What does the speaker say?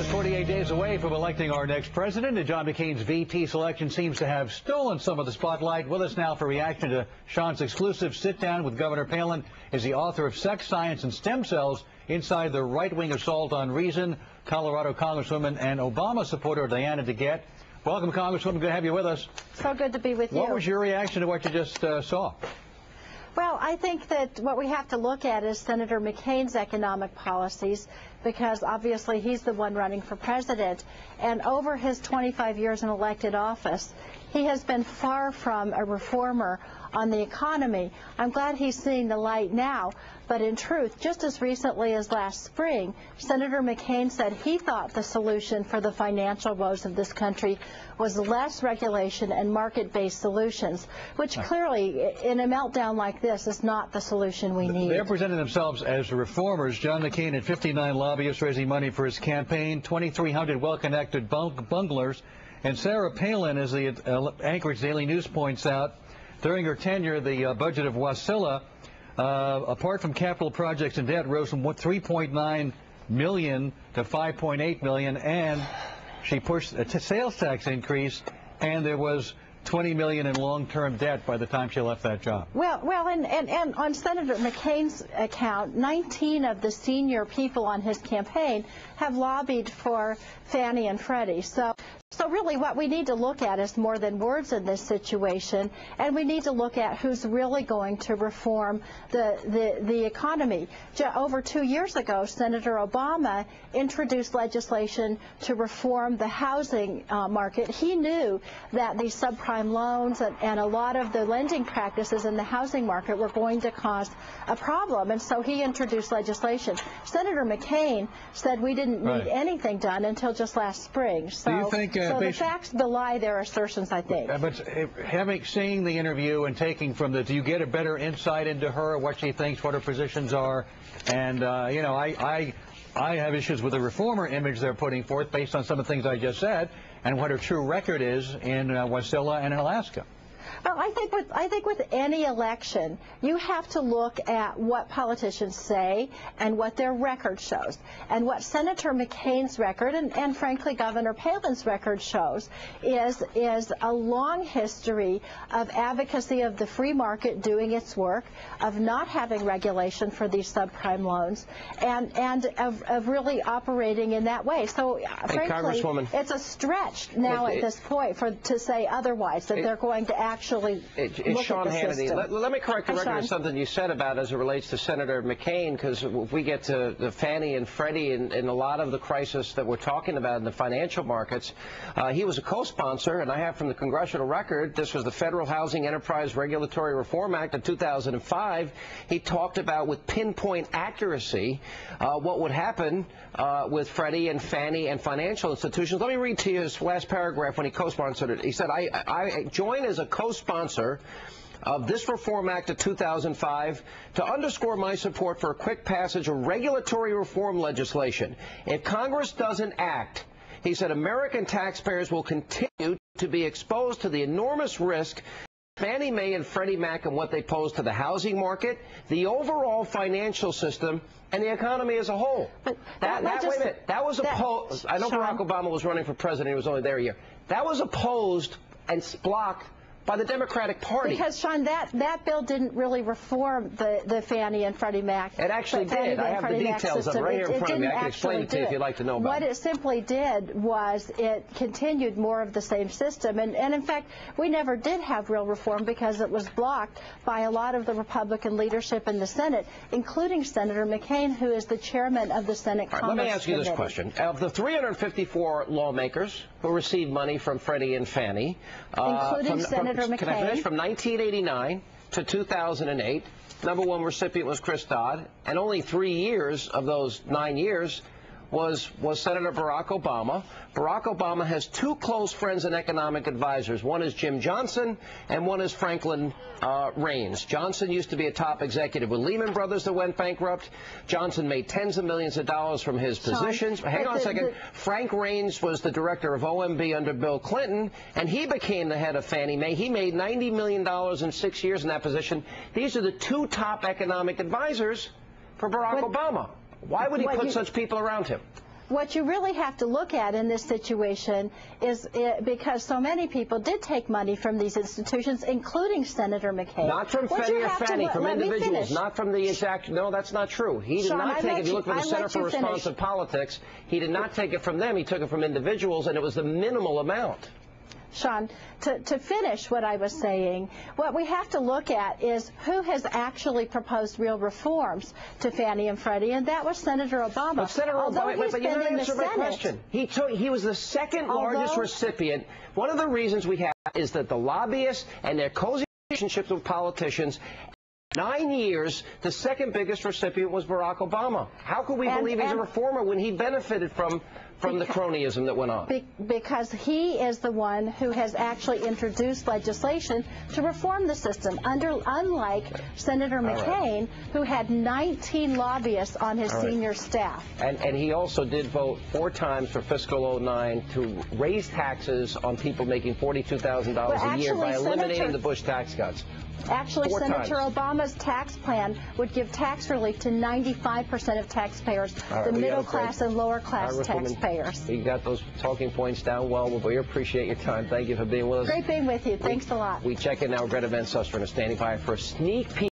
just 48 days away from electing our next president, and John McCain's VP selection seems to have stolen some of the spotlight. With us now for reaction to Sean's exclusive sit-down with Governor Palin is the author of Sex, Science, and Stem Cells Inside the Right-Wing Assault on Reason, Colorado Congresswoman and Obama supporter Diana DeGette. Welcome, Congresswoman. Good to have you with us. So good to be with you. What was your reaction to what you just saw? Well, I think that what we have to look at is Senator McCain's economic policies, because obviously he's the one running for president. And over his 25 years in elected office, he has been far from a reformer on the economy. I'm glad he's seeing the light now, but in truth, just as recently as last spring, Senator McCain said he thought the solution for the financial woes of this country was less regulation and market-based solutions, which clearly, in a meltdown like this, is not the solution we need. They're presenting themselves as reformers. John McCain had 59 lobbyists raising money for his campaign, 2,300 well-connected bunglers, and Sarah Palin, as the Anchorage Daily News points out, during her tenure, the budget of Wasilla, apart from capital projects and debt, rose from $3.9 million to $5.8 million, and she pushed a sales tax increase, and there was $20 million in long-term debt by the time she left that job. Well, and on Senator McCain's account, 19 of the senior people on his campaign have lobbied for Fannie and Freddie. So really what we need to look at is more than words in this situation, and we need to look at who's really going to reform the economy. Over 2 years ago, Senator Obama introduced legislation to reform the housing market. He knew that the subprime loans and a lot of the lending practices in the housing market were going to cause a problem, and so he introduced legislation. Senator McCain said we didn't need anything done until just last spring. So, do you think, so the facts belie their assertions, I think. But seeing the interview and taking from the, do you get a better insight into her, what she thinks, what her positions are? And, you know, I have issues with the reformer image they're putting forth based on some of the things I just said and what her true record is in Wasilla and in Alaska. Well, I think with any election, you have to look at what politicians say and what their record shows. And what Senator McCain's record and frankly Governor Palin's record shows is a long history of advocacy of the free market doing its work, of not having regulation for these subprime loans, and of really operating in that way. So frankly, it's a stretch now at this point to say otherwise, that they're going to actually it's Sean Hannity. Let me correct the record of something you said about as it relates to Senator McCain, because if we get to the Fannie and Freddie and a lot of the crisis that we're talking about in the financial markets, he was a co-sponsor, and I have from the congressional record, this was the Federal Housing Enterprise Regulatory Reform Act of 2005. He talked about with pinpoint accuracy what would happen with Freddie and Fannie and financial institutions. Let me read to you his last paragraph when he co-sponsored it. He said, I join as a co-sponsor of this Reform Act of 2005 to underscore my support for a quick passage of regulatory reform legislation. If Congress doesn't act, he said, American taxpayers will continue to be exposed to the enormous risk Fannie Mae and Freddie Mac and what they pose to the housing market, the overall financial system, and the economy as a whole. Wait a minute. That was opposed. I know Barack Obama was running for president. He was only there a year. That was opposed and blocked by the Democratic Party. Because, Sean, that bill didn't really reform the Fannie and Freddie Mac. It actually did. I have the details of it right here in front of me. I can explain it to you if you'd like to know about it. What it simply did was it continued more of the same system. And in fact, we never did have real reform because it was blocked by a lot of the Republican leadership in the Senate, including Senator McCain, who is the chairman of the Senate Commerce Committee. Let me ask you this question. Of the 354 lawmakers who received money from Freddie and Fannie, including Senator McCain. Can I finish? From 1989 to 2008, number one recipient was Chris Dodd, and only 3 years of those 9 years was Senator Barack Obama. Barack Obama has two close friends and economic advisors. One is Jim Johnson, and one is Franklin Raines. Johnson used to be a top executive with Lehman Brothers that went bankrupt. Johnson made tens of millions of dollars from his positions. Hang on a second. Frank Raines was the director of OMB under Bill Clinton, and he became the head of Fannie Mae. He made $90 million in 6 years in that position. These are the two top economic advisors for Barack Obama. Why would he put such people around him? what you really have to look at in this situation is because so many people did take money from these institutions, including Senator McCain. Not from Freddie or Fannie, from individuals, not from the exact. No, that's not true. He did not take it. If you look for the Center for Responsive Politics, he did not take it from them. He took it from individuals, and it was the minimal amount. Sean, to finish what I was saying, what we have to look at is who has actually proposed real reforms to Fannie and Freddie, and that was Senator Obama. But Senator Obama, but you're not answering my question. He was the second largest recipient. One of the reasons we have is that the lobbyists and their cozy relationships with politicians. 9 years, the second biggest recipient was Barack Obama. How could we believe he's a reformer when he benefited from the cronyism that went on? Because he is the one who has actually introduced legislation to reform the system, unlike Senator McCain, who had 19 lobbyists on his senior staff. And he also did vote 4 times for fiscal 09 to raise taxes on people making $42,000 a year by eliminating the Bush tax cuts. Actually, Senator Obama's tax plan would give tax relief to 95% of taxpayers, the middle class and lower class taxpayers. You got those talking points down well. We appreciate your time. Thank you for being with us. Great being with you. Thanks a lot. We check in now. Greta Van Susteren is standing by for a sneak peek.